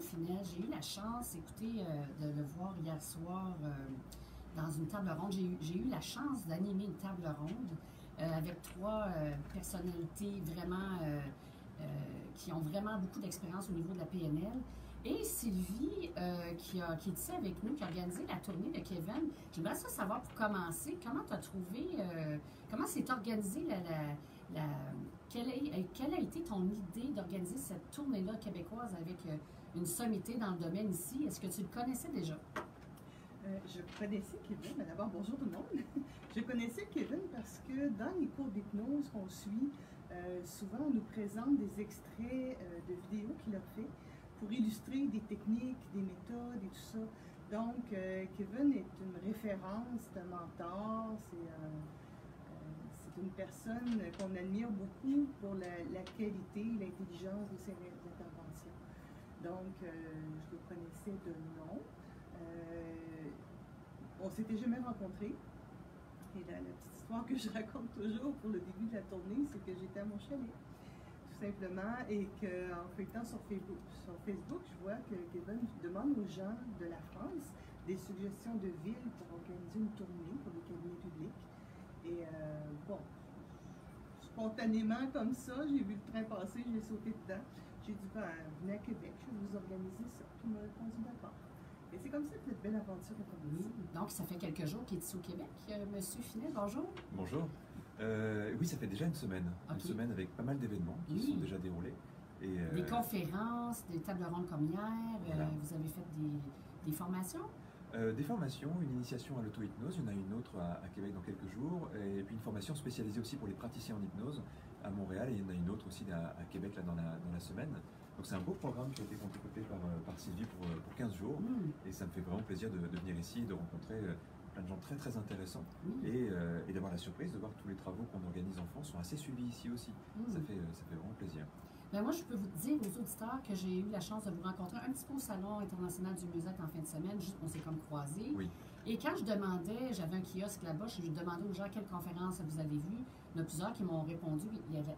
Finel. J'ai eu la chance, écoutez, de le voir hier soir dans une table ronde. J'ai eu la chance d'animer une table ronde avec trois personnalités vraiment qui ont vraiment beaucoup d'expérience au niveau de la PNL. Et Sylvie, qui est ici avec nous, qui a organisé la tournée de Kevin. J'aimerais ça savoir pour commencer, comment tu as trouvé, comment s'est organisée quelle a été ton idée d'organiser cette tournée-là québécoise avec une sommité dans le domaine ici? Est-ce que tu le connaissais déjà? Je connaissais Kevin, mais d'abord bonjour tout le monde. Je connaissais Kevin parce que dans les cours d'hypnose qu'on suit, souvent on nous présente des extraits de vidéos qu'il a fait pour illustrer des techniques, des méthodes et tout ça. Donc Kevin est une référence, c'est un mentor, c'est une personne qu'on admire beaucoup pour la qualité, l'intelligence de ses interventions. Donc je le connaissais de nom. On s'était jamais rencontrés. Et la petite histoire que je raconte toujours pour le début de la tournée, c'est que j'étais à mon chalet, tout simplement, et qu'en feuilletant sur Facebook, je vois que Kevin demande aux gens de la France des suggestions de villes pour organiser une tournée pour les cabinets publics. Et bon, spontanément comme ça, j'ai vu le train passer, j'ai sauté dedans. J'ai dit, ben, venez à Québec, je vais vous organiser ça. Puis il m'a répondu d'accord. Et c'est comme ça que cette belle aventure a commencé. Donc, ça fait quelques jours qu'il est ici au Québec. Monsieur Finel, bonjour. Bonjour. Oui, ça fait déjà une semaine. Okay. Une semaine avec pas mal d'événements qui sont déjà déroulés. Et des conférences, des tables rondes comme hier. Voilà. Vous avez fait des formations? Des formations, une initiation à l'auto-hypnose. Il y en a une autre à Québec dans quelques jours. Et puis une formation spécialisée aussi pour les praticiens en hypnose à Montréal. Et il y en a une autre aussi à Québec là, dans la semaine. Donc c'est un beau programme qui a été concocté par Sylvie pour 15 jours. Et ça me fait vraiment plaisir de venir ici et de rencontrer plein de gens très très intéressants. Et d'avoir la surprise de voir que tous les travaux qu'on organise en France sont assez suivis ici aussi. Ça fait vraiment plaisir. Ben moi, je peux vous dire aux auditeurs que j'ai eu la chance de vous rencontrer un petit peu au Salon international du Musette en fin de semaine, juste on s'est comme croisés. Oui. Et quand je demandais, j'avais un kiosque là-bas, je demandais aux gens quelle conférence vous avez vue. Il y en a plusieurs qui m'ont répondu,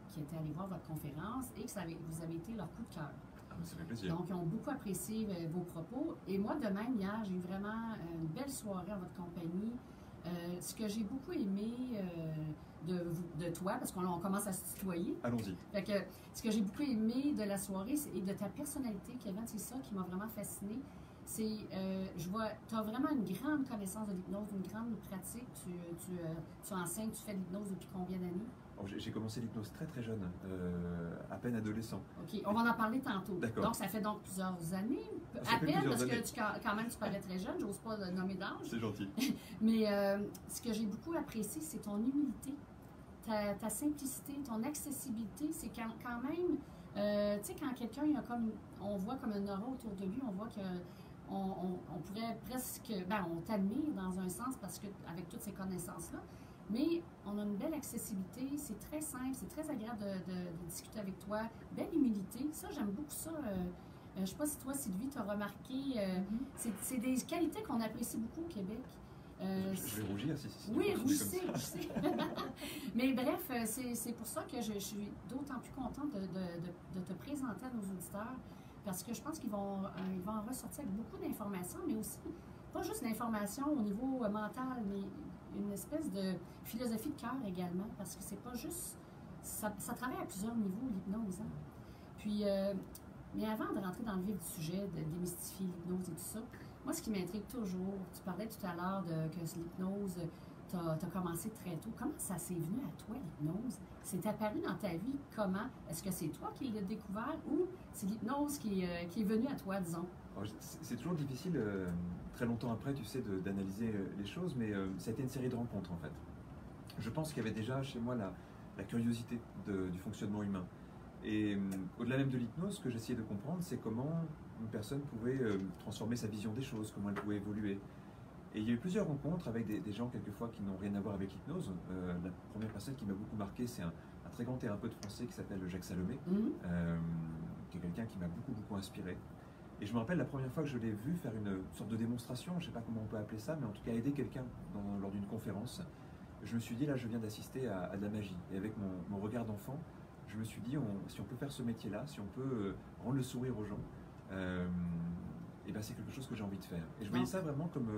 qui étaient allés voir votre conférence et que vous avez été leur coup de cœur. Ah, ça fait plaisir. Donc, ils ont beaucoup apprécié vos propos. Et moi, de même, hier, j'ai eu vraiment une belle soirée en votre compagnie. Ce que j'ai beaucoup aimé de toi, parce qu'on commence à se tutoyer. Allons-y. Fait que, ce que j'ai beaucoup aimé de la soirée et de ta personnalité, Kevin, c'est ça qui m'a vraiment fascinée. C'est, je vois, tu as vraiment une grande connaissance de l'hypnose, une grande pratique. Tu enseignes, tu fais de l'hypnose depuis combien d'années? J'ai commencé l'hypnose très très jeune, à peine adolescent. OK, on va en parler tantôt. D'accord. Donc, ça fait donc plusieurs années, à peine, parce que quand même, tu parais très jeune, j'ose pas le nommer d'âge. C'est gentil. Mais ce que j'ai beaucoup apprécié, c'est ton humilité, ta simplicité, ton accessibilité. C'est quand même, tu sais, quand quelqu'un, on voit comme un aura autour de lui, on voit que on pourrait presque, ben, on t'admire dans un sens parce que avec toutes ces connaissances-là, mais on a une belle accessibilité, c'est très simple, c'est très agréable de discuter avec toi, belle humilité, ça j'aime beaucoup ça. Je ne sais pas si toi, Sylvie, tu as remarqué, c'est des qualités qu'on apprécie beaucoup au Québec. Je vais rougir si oui, rougissez. Mais bref, c'est pour ça que je suis d'autant plus contente de te présenter à nos auditeurs, parce que je pense qu'ils vont en ressortir avec beaucoup d'informations, mais aussi, pas juste d'informations au niveau mental, mais une espèce de philosophie de cœur également, parce que c'est pas juste... Ça travaille à plusieurs niveaux, l'hypnose. Hein? Puis, mais avant de rentrer dans le vif du sujet, de démystifier l'hypnose et tout ça, moi, ce qui m'intrigue toujours, tu parlais tout à l'heure que l'hypnose, tu as commencé très tôt. Comment ça s'est venu à toi, l'hypnose? C'est apparu dans ta vie comment? Est-ce que c'est toi qui l'as découvert ou c'est l'hypnose qui est venue à toi, disons? C'est toujours difficile, très longtemps après, tu sais, d'analyser les choses, mais ça a été une série de rencontres, en fait. Je pense qu'il y avait déjà chez moi la curiosité du fonctionnement humain. Et au-delà même de l'hypnose, ce que j'essayais de comprendre, c'est comment une personne pouvait transformer sa vision des choses, comment elle pouvait évoluer. Et il y a eu plusieurs rencontres avec des gens, quelquefois, qui n'ont rien à voir avec l'hypnose. La première personne qui m'a beaucoup marqué, c'est un très grand thérapeute français qui s'appelle Jacques Salomé, qui est quelqu'un qui m'a beaucoup inspiré. Et je me rappelle la première fois que je l'ai vu faire une sorte de démonstration, je ne sais pas comment on peut appeler ça, mais en tout cas aider quelqu'un lors d'une conférence. Je me suis dit, là, je viens d'assister à de la magie. Et avec mon regard d'enfant, je me suis dit, si on peut faire ce métier-là, si on peut rendre le sourire aux gens, ben, c'est quelque chose que j'ai envie de faire. Et je voyais ça vraiment comme,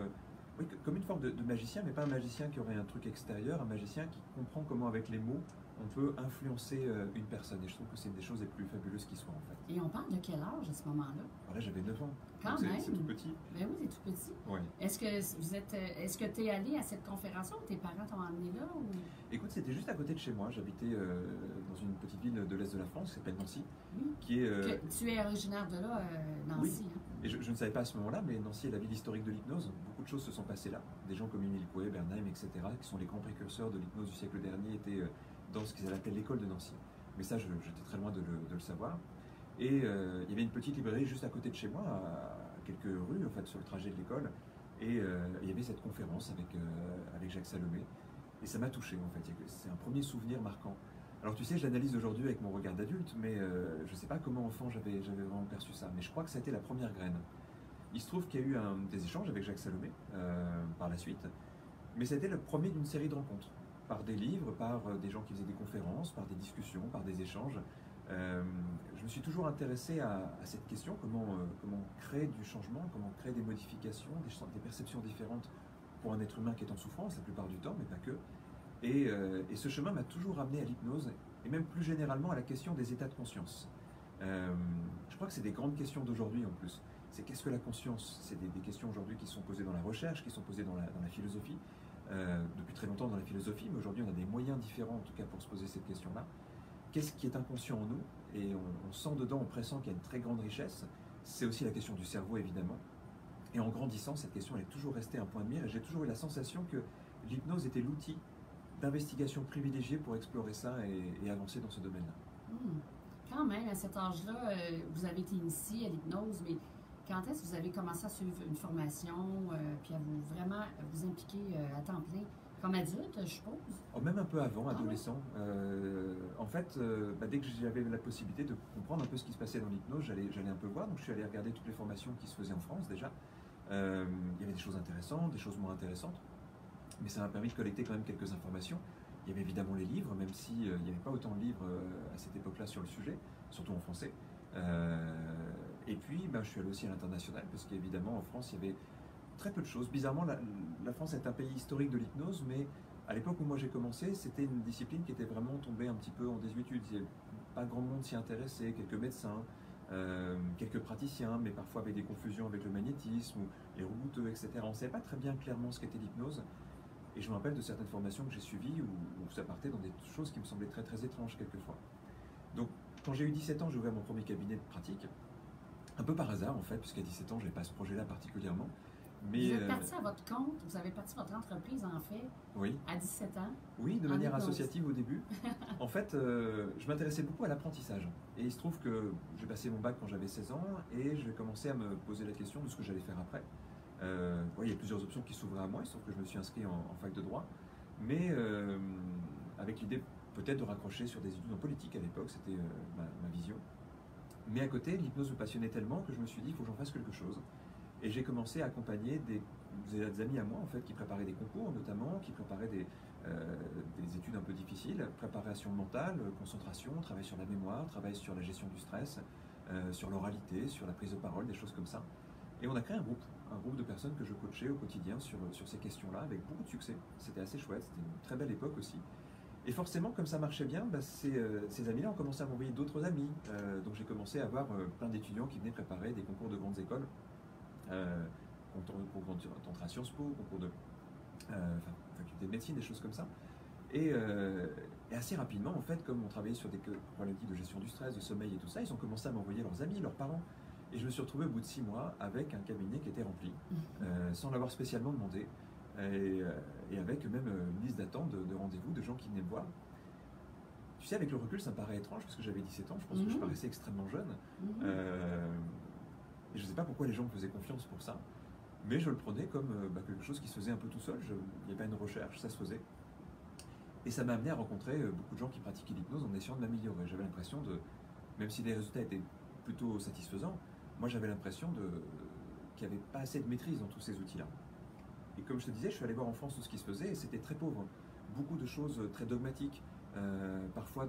oui, comme une forme de magicien, mais pas un magicien qui aurait un truc extérieur, un magicien qui comprend comment avec les mots on peut influencer une personne. Et je trouve que c'est une des choses les plus fabuleuses qui soient en fait. Et on parle de quel âge à ce moment-là? Alors là, j'avais 9 ans. Quand même. C'est tout petit. Ben oui, c'est tout petit. Ouais. Est-ce que tu es allé à cette conférence-là ou tes parents t'ont emmené là? Ou... Écoute, c'était juste à côté de chez moi. J'habitais dans une petite ville de l'Est de la France qui s'appelle Nancy. Oui. Qui est, tu es originaire de là, Nancy. Oui. Hein? Et je ne savais pas à ce moment-là, mais Nancy est la ville historique de l'hypnose. Beaucoup de choses se sont passées là. Des gens comme Émile Coué, Bernheim, etc., qui sont les grands précurseurs de l'hypnose du siècle dernier, étaient dans ce qu'ils appellent l'école de Nancy. Mais ça, j'étais très loin de le savoir. Et il y avait une petite librairie juste à côté de chez moi, à quelques rues, en fait, sur le trajet de l'école. Et il y avait cette conférence avec Jacques Salomé. Et ça m'a touché, en fait. C'est un premier souvenir marquant. Alors, tu sais, je l'analyse aujourd'hui avec mon regard d'adulte, mais je ne sais pas comment, enfant, j'avais vraiment perçu ça. Mais je crois que ça a été la première graine. Il se trouve qu'il y a eu des échanges avec Jacques Salomé par la suite. Mais ça a été le premier d'une série de rencontres. Par des livres, par des gens qui faisaient des conférences, par des discussions, par des échanges. Je me suis toujours intéressé à cette question, comment créer du changement, comment créer des modifications, des perceptions différentes pour un être humain qui est en souffrance la plupart du temps, mais pas que. Et ce chemin m'a toujours amené à l'hypnose, et même plus généralement à la question des états de conscience. Je crois que c'est des grandes questions d'aujourd'hui en plus. C'est qu'est-ce que la conscience? C'est des questions aujourd'hui qui sont posées dans la recherche, qui sont posées dans la philosophie. Depuis très longtemps dans la philosophie, mais aujourd'hui on a des moyens différents en tout cas pour se poser cette question-là. Qu'est-ce qui est inconscient en nous? Et on sent dedans, on pressent qu'il y a une très grande richesse. C'est aussi la question du cerveau évidemment. Et en grandissant, cette question elle est toujours restée un point de mire et j'ai toujours eu la sensation que l'hypnose était l'outil d'investigation privilégié pour explorer ça et avancer dans ce domaine-là. Quand même, à cet âge-là, vous avez été initié à l'hypnose, mais quand est-ce que vous avez commencé à suivre une formation, puis à vraiment vous impliquer à temps plein? Comme adulte, je suppose? Oh, même un peu avant, adolescent. En fait, dès que j'avais la possibilité de comprendre un peu ce qui se passait dans l'hypnose, j'allais un peu voir. Donc je suis allé regarder toutes les formations qui se faisaient en France déjà. Il y avait des choses intéressantes, des choses moins intéressantes. Mais ça m'a permis de collecter quand même quelques informations. Il y avait évidemment les livres, même s'il n'y avait pas autant de livres à cette époque-là sur le sujet, surtout en français. Et puis, je suis allé aussi à l'international, parce qu'évidemment, en France, il y avait très peu de choses. Bizarrement, la France est un pays historique de l'hypnose, mais à l'époque où moi j'ai commencé, c'était une discipline qui était vraiment tombée un petit peu en désuétude. Il n'y avait pas grand monde s'y intéressait, quelques médecins, quelques praticiens, mais parfois avec des confusions avec le magnétisme ou les rebouteux, etc. On ne savait pas très bien clairement ce qu'était l'hypnose. Et je me rappelle de certaines formations que j'ai suivies où ça partait dans des choses qui me semblaient très très étranges quelquefois. Donc quand j'ai eu 17 ans, j'ai ouvert mon premier cabinet de pratique, un peu par hasard en fait, puisqu'à 17 ans, je n'avais pas ce projet-là particulièrement. Mais, vous êtes parti à votre compte, vous avez parti votre entreprise en fait, oui. À 17 ans. Oui, de manière associative au début. En fait, je m'intéressais beaucoup à l'apprentissage. Et il se trouve que j'ai passé mon bac quand j'avais 16 ans et j'ai commencé à me poser la question de ce que j'allais faire après. Il y a plusieurs options qui s'ouvraient à moi, sauf que je me suis inscrit en fac de droit, mais avec l'idée peut-être de raccrocher sur des études en politique à l'époque, c'était ma vision. Mais à côté, l'hypnose me passionnait tellement que je me suis dit, il faut que j'en fasse quelque chose. Et j'ai commencé à accompagner des amis à moi en fait, qui préparaient des concours notamment, qui préparaient des études un peu difficiles, préparation mentale, concentration, travail sur la mémoire, travail sur la gestion du stress, sur l'oralité, sur la prise de parole, des choses comme ça. Et on a créé un groupe de personnes que je coachais au quotidien sur ces questions-là, avec beaucoup de succès. C'était assez chouette, c'était une très belle époque aussi. Et forcément, comme ça marchait bien, ces amis-là ont commencé à m'envoyer d'autres amis. Donc j'ai commencé à avoir plein d'étudiants qui venaient préparer des concours de grandes écoles, concours d'entrée à Sciences Po, concours de faculté de médecine, des choses comme ça. Et assez rapidement, en fait, comme on travaillait sur des problématiques de gestion du stress, de sommeil et tout ça, ils ont commencé à m'envoyer leurs amis, leurs parents. Et je me suis retrouvé au bout de 6 mois avec un cabinet qui était rempli, sans l'avoir spécialement demandé, et avec même une liste d'attente de rendez-vous de gens qui venaient me voir. Tu sais, avec le recul, ça me paraît étrange, parce que j'avais 17 ans, je pense que je paraissais extrêmement jeune. Et je ne sais pas pourquoi les gens me faisaient confiance pour ça, mais je le prenais comme quelque chose qui se faisait un peu tout seul. Il n'y avait pas une recherche, ça se faisait. Et ça m'a amené à rencontrer beaucoup de gens qui pratiquaient l'hypnose en essayant de m'améliorer. J'avais l'impression même si les résultats étaient plutôt satisfaisants, moi j'avais l'impression qu'il n'y avait pas assez de maîtrise dans tous ces outils-là. Et comme je te disais, je suis allé voir en France tout ce qui se faisait et c'était très pauvre. Beaucoup de choses très dogmatiques, parfois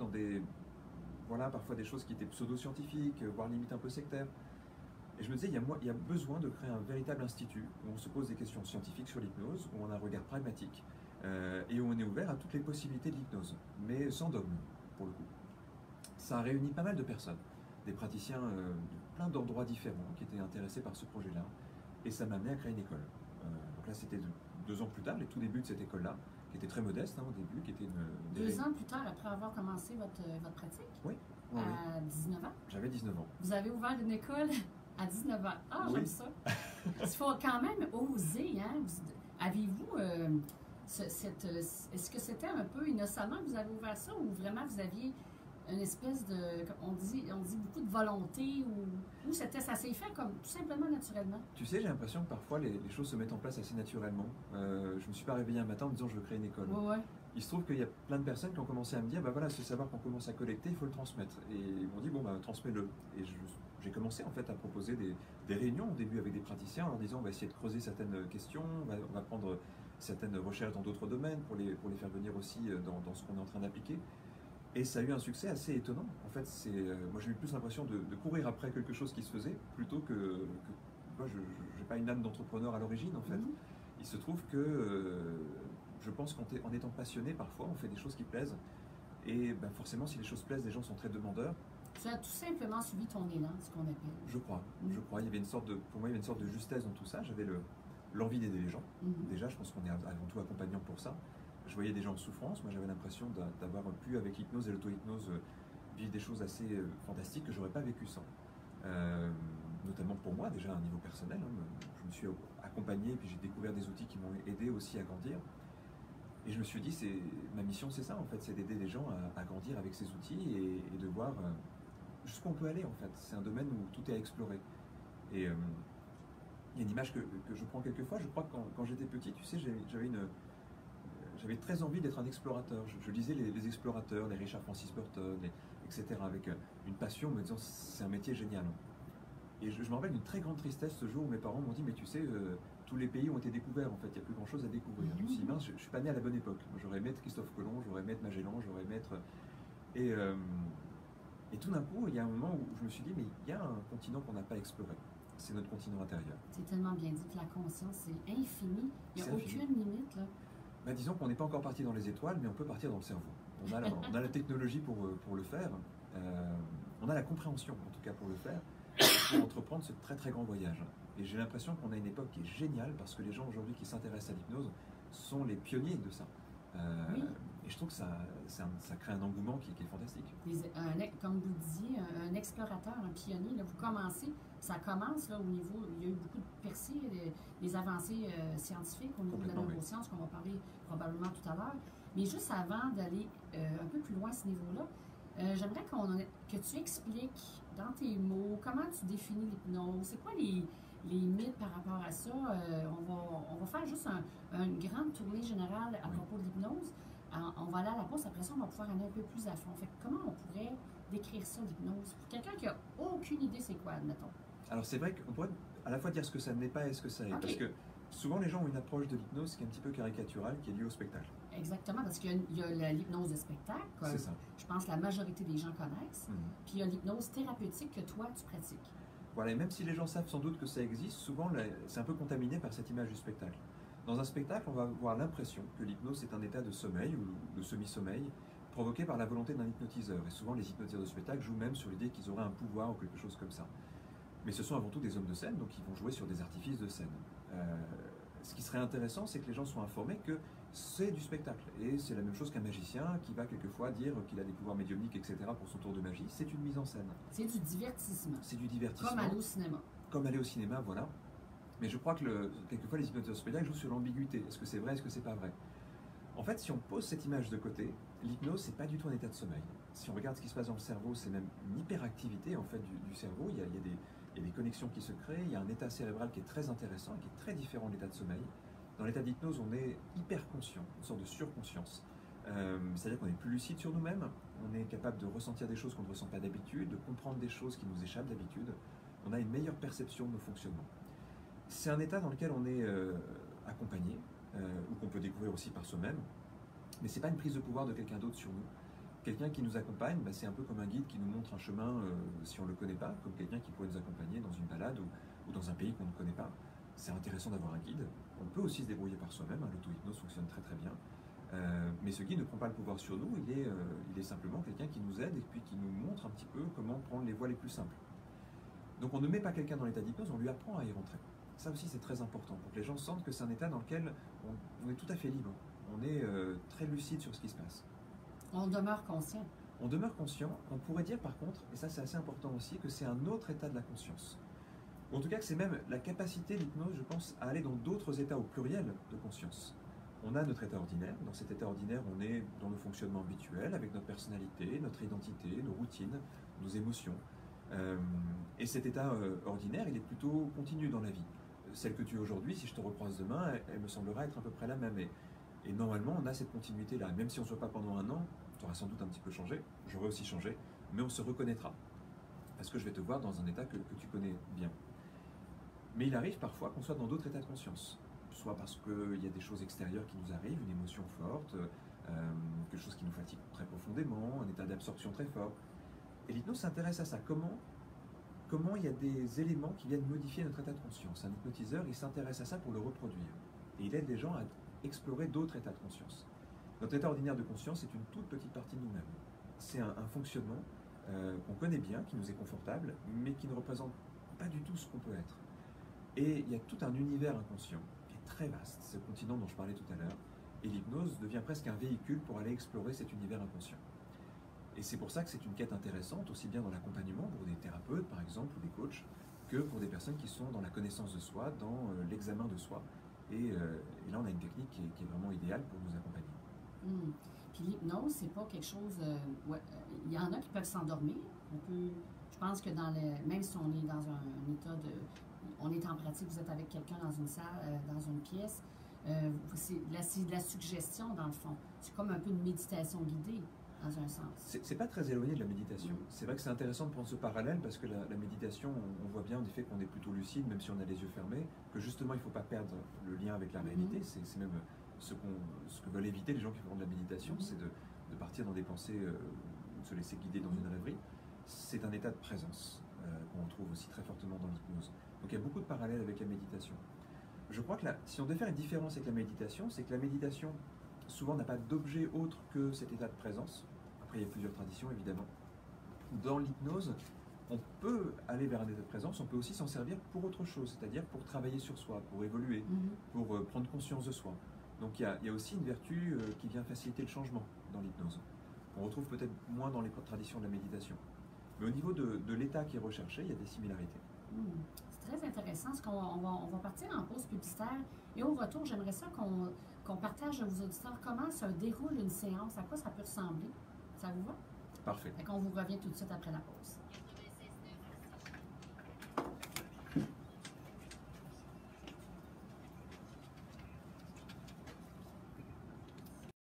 parfois des choses qui étaient pseudo-scientifiques, voire limite un peu sectaires. Et je me disais, il y a besoin de créer un véritable institut où on se pose des questions scientifiques sur l'hypnose, où on a un regard pragmatique et où on est ouvert à toutes les possibilités de l'hypnose, mais sans dogme, pour le coup. Ça a réuni pas mal de personnes, des praticiens de plein d'endroits différents qui étaient intéressés par ce projet-là, et ça m'a amené à créer une école. Donc là, c'était 2 ans plus tard, les tout débuts de cette école-là, qui était très modeste au début, qui était une... 2 ans plus tard, après avoir commencé votre pratique? Oui. À 19 ans? J'avais 19 ans. Vous avez ouvert une école à 19 ans. Ah, Oui. j'aime ça. Il faut quand même oser, hein? Avez-vous est-ce que c'était un peu innocemment que vous avez ouvert ça ou vraiment vous aviez une espèce de, on dit beaucoup de volonté ou ça s'est fait comme tout simplement naturellement? Tu sais, j'ai l'impression que parfois les choses se mettent en place assez naturellement. Je me suis pas réveillé un matin en me disant je veux créer une école. Ouais. Il se trouve qu'il y a plein de personnes qui ont commencé à me dire, bah voilà, ce savoir qu'on commence à collecter, il faut le transmettre. Et ils m'ont dit, bon, bah transmets-le. Et j'ai commencé en fait à proposer des réunions au début avec des praticiens en leur disant, on va essayer de creuser certaines questions, on va prendre certaines recherches dans d'autres domaines pour les faire venir aussi dans ce qu'on est en train d'appliquer. Et ça a eu un succès assez étonnant. En fait, moi j'ai eu plus l'impression de courir après quelque chose qui se faisait plutôt que moi, je n'ai pas une âme d'entrepreneur à l'origine en fait. Il se trouve que je pense qu'en étant passionné, parfois, on fait des choses qui plaisent. Et ben, forcément, si les choses plaisent, les gens sont très demandeurs. Tu as tout simplement suivi ton élan, ce qu'on appelle. Je crois. Pour moi, il y avait une sorte de justesse dans tout ça. J'avais l'envie d'aider les gens. Déjà, je pense qu'on est avant tout accompagnant pour ça. Je voyais des gens en souffrance. Moi, j'avais l'impression d'avoir pu, avec l'hypnose et l'auto-hypnose, vivre des choses assez fantastiques que je n'aurais pas vécu sans. Notamment pour moi, déjà à un niveau personnel. Je me suis accompagné et puis j'ai découvert des outils qui m'ont aidé aussi à grandir. Et je me suis dit, ma mission, c'est ça en fait, c'est d'aider les gens à grandir avec ces outils et de voir jusqu'où on peut aller en fait. C'est un domaine où tout est à explorer. Et il y a une image que je prends quelquefois. Je crois que quand j'étais petit, tu sais, j'avais très envie d'être un explorateur. Je lisais les explorateurs, les Richard Francis Burton, etc. avec une passion, me disant c'est un métier génial. Et je me rappelle d'une très grande tristesse ce jour où mes parents m'ont dit, mais tu sais, tous les pays ont été découverts en fait, il n'y a plus grand chose à découvrir. Je me suis dit, mince, je ne suis pas né à la bonne époque. J'aurais aimé être Christophe Colomb, j'aurais aimé être Magellan, j'aurais aimé être. Et tout d'un coup, il y a un moment où je me suis dit, mais il y a un continent qu'on n'a pas exploré. C'est notre continent intérieur. C'est tellement bien dit que la conscience, c'est infini. Il n'y a aucune limite là. Bah, disons qu'on n'est pas encore parti dans les étoiles, mais on peut partir dans le cerveau. On a la technologie pour le faire. On a la compréhension, en tout cas, pour le faire. Pour entreprendre ce très très grand voyage. Et j'ai l'impression qu'on a une époque qui est géniale parce que les gens aujourd'hui qui s'intéressent à l'hypnose sont les pionniers de ça. Oui. Et je trouve que ça crée un engouement qui est fantastique. Comme vous le disiez, un explorateur, un pionnier, là, vous commencez, ça commence là, au niveau, il y a eu beaucoup de percées, des avancées scientifiques au niveau de la neuroscience qu'on va parler probablement tout à l'heure. Mais juste avant d'aller un peu plus loin à ce niveau-là, j'aimerais que tu expliques dans tes mots comment tu définis l'hypnose. C'est quoi les mythes par rapport à ça? On va faire juste une grande tournée générale à propos de l'hypnose. On va aller à la pause, après ça, on va pouvoir aller un peu plus à fond. Fait que comment on pourrait décrire ça, l'hypnose? Pour quelqu'un qui n'a aucune idée c'est quoi, admettons. Alors c'est vrai qu'on pourrait à la fois dire ce que ça n'est pas et ce que ça est. Okay. Parce que souvent les gens ont une approche de l'hypnose qui est un petit peu caricaturale, qui est liée au spectacle. Exactement, parce qu'il y a l'hypnose de spectacle, c'est ça. Je pense que la majorité des gens connaissent, puis il y a l'hypnose thérapeutique que toi, tu pratiques. Voilà, et même si les gens savent sans doute que ça existe, souvent c'est un peu contaminé par cette image du spectacle. Dans un spectacle, on va avoir l'impression que l'hypnose est un état de sommeil ou de semi-sommeil provoqué par la volonté d'un hypnotiseur. Et souvent, les hypnotiseurs de spectacle jouent même sur l'idée qu'ils auraient un pouvoir ou quelque chose comme ça. Mais ce sont avant tout des hommes de scène, donc ils vont jouer sur des artifices de scène. Ce qui serait intéressant, c'est que les gens soient informés que c'est du spectacle. Et c'est la même chose qu'un magicien qui va quelquefois dire qu'il a des pouvoirs médiumniques, etc. pour son tour de magie. C'est une mise en scène. C'est du divertissement. C'est du divertissement. Comme aller au cinéma. Comme aller au cinéma, voilà. Mais je crois que quelquefois les hypnotiseurs de spectacle jouent sur l'ambiguïté. Est-ce que c'est vrai, est-ce que c'est pas vrai? En fait, si on pose cette image de côté, l'hypnose, c'est pas du tout un état de sommeil. Si on regarde ce qui se passe dans le cerveau, c'est même une hyperactivité en fait du cerveau. Il y a des connexions qui se créent, il y a un état cérébral qui est très intéressant, qui est très différent de l'état de sommeil. Dans l'état d'hypnose, on est hyper conscient, une sorte de surconscience. C'est-à-dire qu'on est plus lucide sur nous-mêmes, on est capable de ressentir des choses qu'on ne ressent pas d'habitude, de comprendre des choses qui nous échappent d'habitude. On a une meilleure perception de nos fonctionnements. C'est un état dans lequel on est accompagné, ou qu'on peut découvrir aussi par soi-même, mais ce n'est pas une prise de pouvoir de quelqu'un d'autre sur nous. Quelqu'un qui nous accompagne, bah, c'est un peu comme un guide qui nous montre un chemin si on ne le connaît pas, comme quelqu'un qui pourrait nous accompagner dans une balade ou dans un pays qu'on ne connaît pas. C'est intéressant d'avoir un guide. On peut aussi se débrouiller par soi-même, hein, l'auto-hypnose fonctionne très très bien. Mais ce guide ne prend pas le pouvoir sur nous, il est simplement quelqu'un qui nous aide et puis qui nous montre un petit peu comment prendre les voies les plus simples. Donc on ne met pas quelqu'un dans l'état d'hypnose, on lui apprend à y rentrer. Ça aussi c'est très important, pour que les gens sentent que c'est un état dans lequel on est tout à fait libre. On est très lucide sur ce qui se passe. On demeure conscient. On demeure conscient. On pourrait dire par contre, et ça c'est assez important aussi, que c'est un autre état de la conscience. Ou en tout cas que c'est même la capacité, l'hypnose, je pense, à aller dans d'autres états au pluriel de conscience. On a notre état ordinaire. Dans cet état ordinaire, on est dans nos fonctionnements habituels, avec notre personnalité, notre identité, nos routines, nos émotions. Et cet état ordinaire, il est plutôt continu dans la vie. Celle que tu es aujourd'hui, si je te recroise demain, elle me semblera être à peu près la même. Et normalement, on a cette continuité-là. Même si on ne se voit pas pendant un an, tu auras sans doute un petit peu changé, j'aurai aussi changé, mais on se reconnaîtra. Parce que je vais te voir dans un état que tu connais bien. Mais il arrive parfois qu'on soit dans d'autres états de conscience. Soit parce qu'il y a des choses extérieures qui nous arrivent, une émotion forte, quelque chose qui nous fatigue très profondément, un état d'absorption très fort. Et l'hypnose s'intéresse à ça. Comment il y a des éléments qui viennent modifier notre état de conscience. Un hypnotiseur, il s'intéresse à ça pour le reproduire. Et il aide les gens à explorer d'autres états de conscience. Notre état ordinaire de conscience est une toute petite partie de nous-mêmes. C'est un fonctionnement qu'on connaît bien, qui nous est confortable, mais qui ne représente pas du tout ce qu'on peut être. Et il y a tout un univers inconscient qui est très vaste, c'est le continent dont je parlais tout à l'heure, et l'hypnose devient presque un véhicule pour aller explorer cet univers inconscient. Et c'est pour ça que c'est une quête intéressante, aussi bien dans l'accompagnement pour des thérapeutes par exemple, ou des coachs, que pour des personnes qui sont dans la connaissance de soi, dans l'examen de soi. Et là, on a une technique qui est vraiment idéale pour nous accompagner. Puis l'hypnose, c'est pas quelque chose... il y en a qui peuvent s'endormir. Je pense que même si on est dans un état de... On est en pratique, vous êtes avec quelqu'un dans une salle, dans une pièce, c'est de la suggestion dans le fond. C'est comme un peu une méditation guidée, dans un sens. C'est pas très éloigné de la méditation. C'est vrai que c'est intéressant de prendre ce parallèle parce que la méditation, on voit bien en effet qu'on est plutôt lucide, même si on a les yeux fermés, que justement il ne faut pas perdre le lien avec la réalité. C'est même ce que veulent éviter les gens qui font de la méditation, c'est de partir dans des pensées ou de se laisser guider dans une rêverie. C'est un état de présence qu'on retrouve aussi très fortement dans l'hypnose. Donc il y a beaucoup de parallèles avec la méditation. Je crois que si on devait faire une différence avec la méditation, c'est que la méditation souvent n'a pas d'objet autre que cet état de présence. Après, il y a plusieurs traditions, évidemment. Dans l'hypnose, on peut aller vers un état de présence, on peut aussi s'en servir pour autre chose, c'est-à-dire pour travailler sur soi, pour évoluer, pour prendre conscience de soi. Donc il y a aussi une vertu qui vient faciliter le changement dans l'hypnose. On retrouve peut-être moins dans les traditions de la méditation. Mais au niveau de l'état qui est recherché, il y a des similarités. C'est très intéressant. On va partir en pause publicitaire. Et au retour, j'aimerais ça qu'on partage à vos auditeurs comment se déroule une séance, à quoi ça peut ressembler. Ça vous va? Parfait. On vous revient tout de suite après la pause.